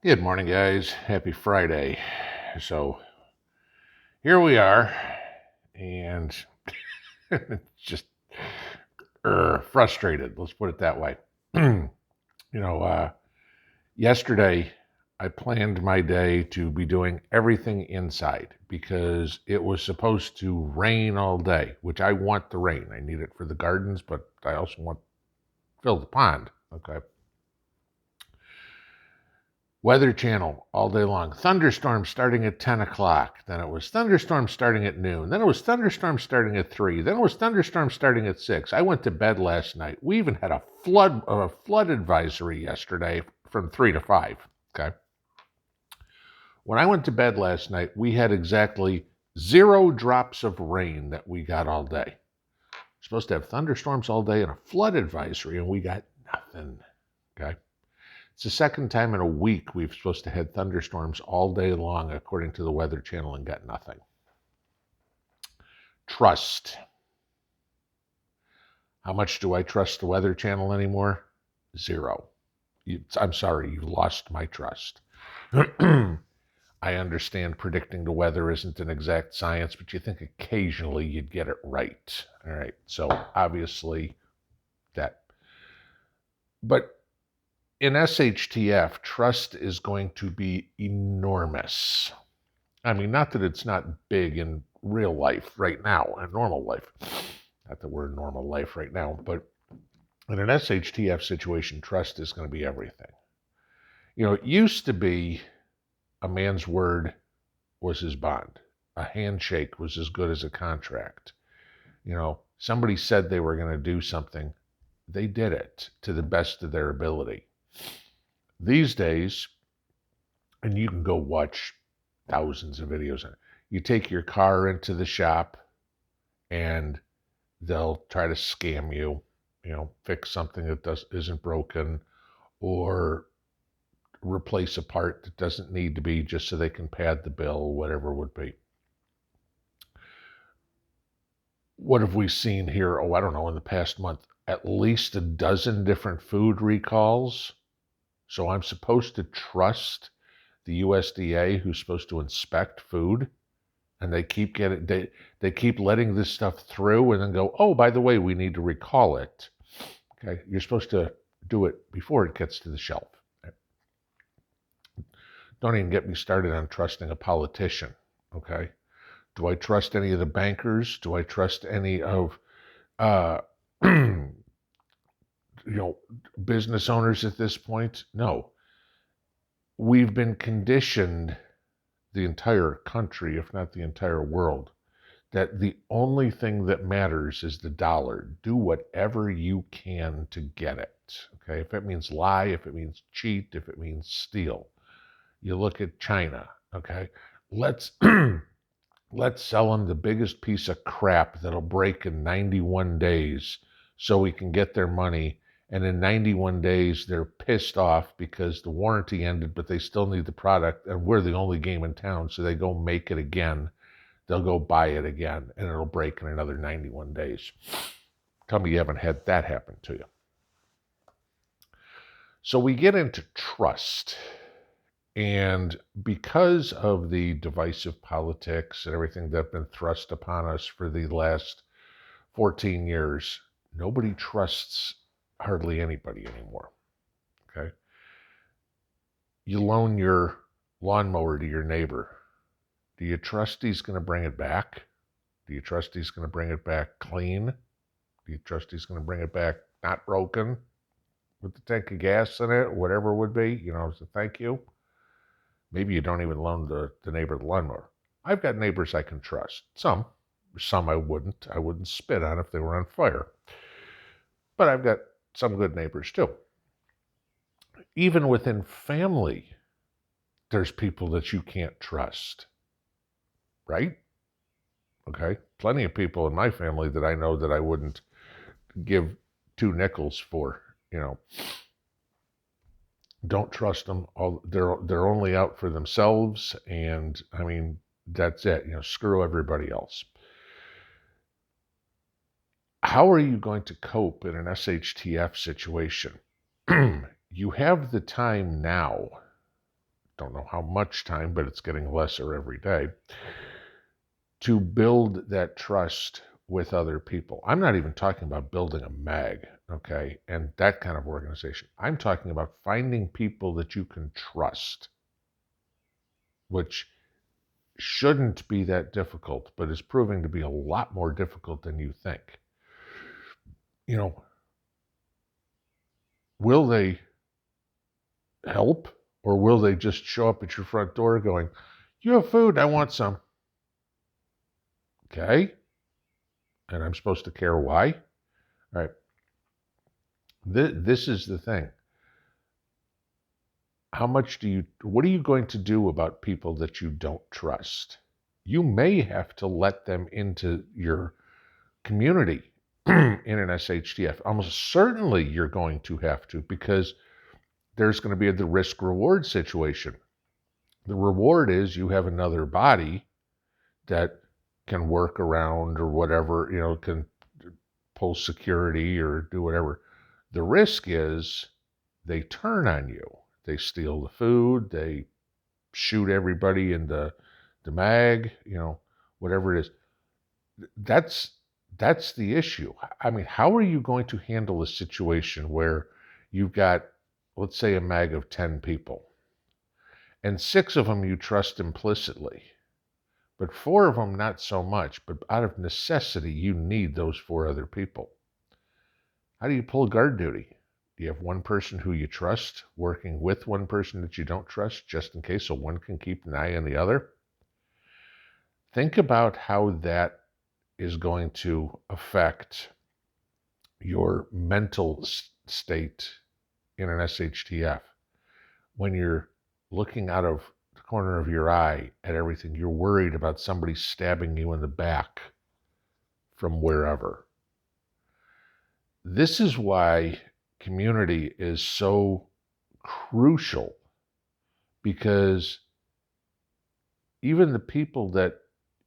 Good morning, guys. Happy Friday. So here we are, and just frustrated. Let's put it that way. you know, yesterday I planned my day to be doing everything inside because it was supposed to rain all day, which I want the rain. I need it for the gardens, but I also want to fill the pond. Okay. Weather Channel all day long. Thunderstorms starting at 10 o'clock. Then it was thunderstorms starting at noon. Then it was thunderstorms starting at 3. Then it was thunderstorms starting at 6. I went to bed last night. We even had a flood advisory yesterday from 3 to 5. Okay. When I went to bed last night, we had exactly 0 drops of rain that we got all day. We're supposed to have thunderstorms all day and a flood advisory, and we got nothing. Okay. It's the second time in a week we've supposed to have thunderstorms all day long, according to the Weather Channel, and got nothing. Trust. How much do I trust the Weather Channel anymore? 0. I'm sorry, you lost my trust. I understand predicting the weather isn't an exact science, but you think occasionally you'd get it right. All right, so obviously that. But in SHTF, trust is going to be enormous. I mean, not that it's not big in real life right now, in normal life. Not that we're in normal life right now, but in an SHTF situation, trust is going to be everything. It used to be a man's word was his bond. A handshake was as good as a contract. Somebody said they were going to do something. They did it to the best of their ability. These days, and you can go watch thousands of videos on it. You take your car into the shop and they'll try to scam you, fix something that isn't broken or replace a part that doesn't need to be just so they can pad the bill, whatever it would be. What have we seen here? I don't know, in the past month, at least a dozen different food recalls. So I'm supposed to trust the USDA, who's supposed to inspect food, and they keep letting this stuff through and then go, oh, by the way, we need to recall it. Okay, you're supposed to do it before it gets to the shelf. Don't even get me started on trusting a politician. Okay, do I trust any of the bankers? Do I trust any of business owners at this point? No. We've been conditioned, the entire country, if not the entire world, that the only thing that matters is the dollar. Do whatever you can to get it. Okay, if it means lie, if it means cheat, if it means steal. You look at China. Okay, let's let's sell them the biggest piece of crap that'll break in 91 days so we can get their money. And in 91 days, they're pissed off because the warranty ended, but they still need the product, and we're the only game in town, so they go make it again. They'll go buy it again, and it'll break in another 91 days. Tell me you haven't had that happen to you. So we get into trust. And because of the divisive politics and everything that's been thrust upon us for the last 14 years, nobody trusts hardly anybody anymore. Okay? You loan your lawnmower to your neighbor. Do you trust he's going to bring it back? Do you trust he's going to bring it back clean? Do you trust he's going to bring it back not broken with the tank of gas in it, whatever it would be, as a thank you? Maybe you don't even loan the neighbor the lawnmower. I've got neighbors I can trust. Some I wouldn't. I wouldn't spit on if they were on fire. But I've got some good neighbors too. Even within family, there's people that you can't trust. Right? Okay? Plenty of people in my family that I know that I wouldn't give 2 nickels for, Don't trust them. They're only out for themselves, and I mean, that's it. Screw everybody else. How are you going to cope in an SHTF situation? You have the time now don't know how much time, but it's getting lesser every day, to build that trust with other people. I'm not even talking about building a mag, okay, and that kind of organization. I'm talking about finding people that you can trust, which shouldn't be that difficult, but is proving to be a lot more difficult than you think. You know, will they help, or will they just show up at your front door going, "You have food, I want some." Okay? And I'm supposed to care why? All right. This is the thing. What are you going to do about people that you don't trust? You may have to let them into your community in an SHTF. Almost certainly you're going to have to, because there's going to be the risk-reward situation. The reward is you have another body that can work around or whatever, can pull security or do whatever. The risk is they turn on you. They steal the food, they shoot everybody in the mag, whatever it is. That's the issue. I mean, how are you going to handle a situation where you've got, let's say, a mag of 10 people, and 6 of them you trust implicitly, but 4 of them not so much, but out of necessity you need those 4 other people? How do you pull guard duty? Do you have one person who you trust working with one person that you don't trust, just in case, so one can keep an eye on the other? Think about how that is going to affect your mental state in an SHTF. When you're looking out of the corner of your eye at everything, you're worried about somebody stabbing you in the back from wherever. This is why community is so crucial, because even the people that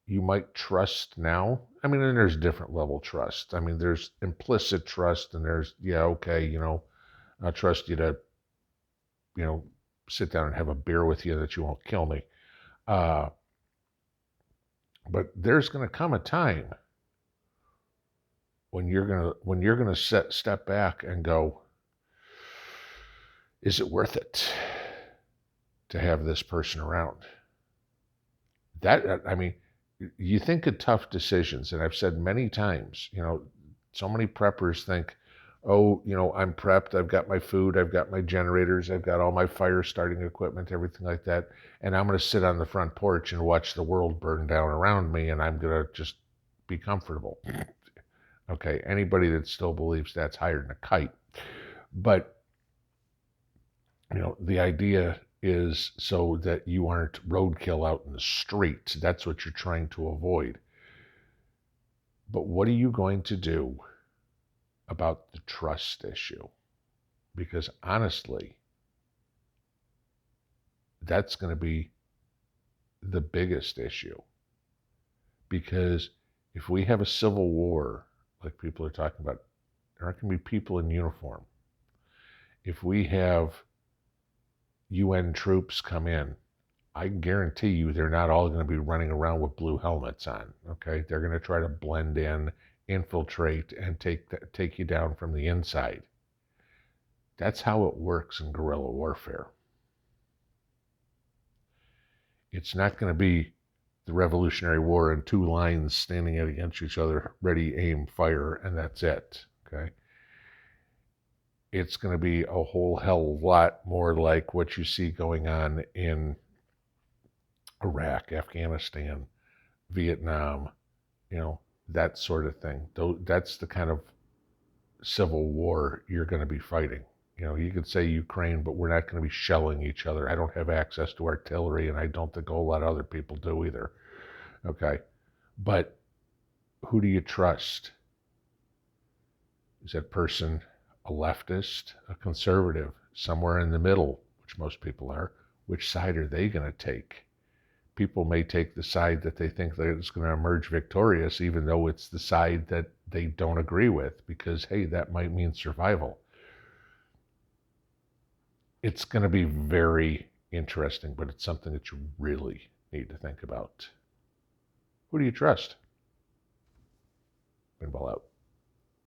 you might trust now, I mean, and there's different level trust. I mean, there's implicit trust, and there's, okay, I'll trust you to, sit down and have a beer with you that you won't kill me. But there's going to come a time when you're going to step back and go, is it worth it to have this person around? I mean, you think of tough decisions, and I've said many times, so many preppers think, oh, I'm prepped, I've got my food, I've got my generators, I've got all my fire starting equipment, everything like that, and I'm going to sit on the front porch and watch the world burn down around me, and I'm going to just be comfortable. Okay, anybody that still believes that's higher than a kite. But, the idea is so that you aren't roadkill out in the street. That's what you're trying to avoid. But what are you going to do about the trust issue? Because honestly, that's going to be the biggest issue. Because if we have a civil war, like people are talking about, there aren't going to be people in uniform. If we have UN troops come in, I guarantee you they're not all going to be running around with blue helmets on, okay? They're going to try to blend in, infiltrate, and take you down from the inside. That's how it works in guerrilla warfare. It's not going to be the Revolutionary War in 2 lines standing against each other, ready, aim, fire, and that's it, okay? It's going to be a whole hell of a lot more like what you see going on in Iraq, Afghanistan, Vietnam, that sort of thing. That's the kind of civil war you're going to be fighting. You could say Ukraine, but we're not going to be shelling each other. I don't have access to artillery, and I don't think a whole lot of other people do either. Okay? But who do you trust? Is that person a leftist, a conservative, somewhere in the middle, which most people are? Which side are they going to take? People may take the side that they think that is going to emerge victorious, even though it's the side that they don't agree with, because, hey, that might mean survival. It's going to be very interesting, but it's something that you really need to think about. Who do you trust? Pinball out.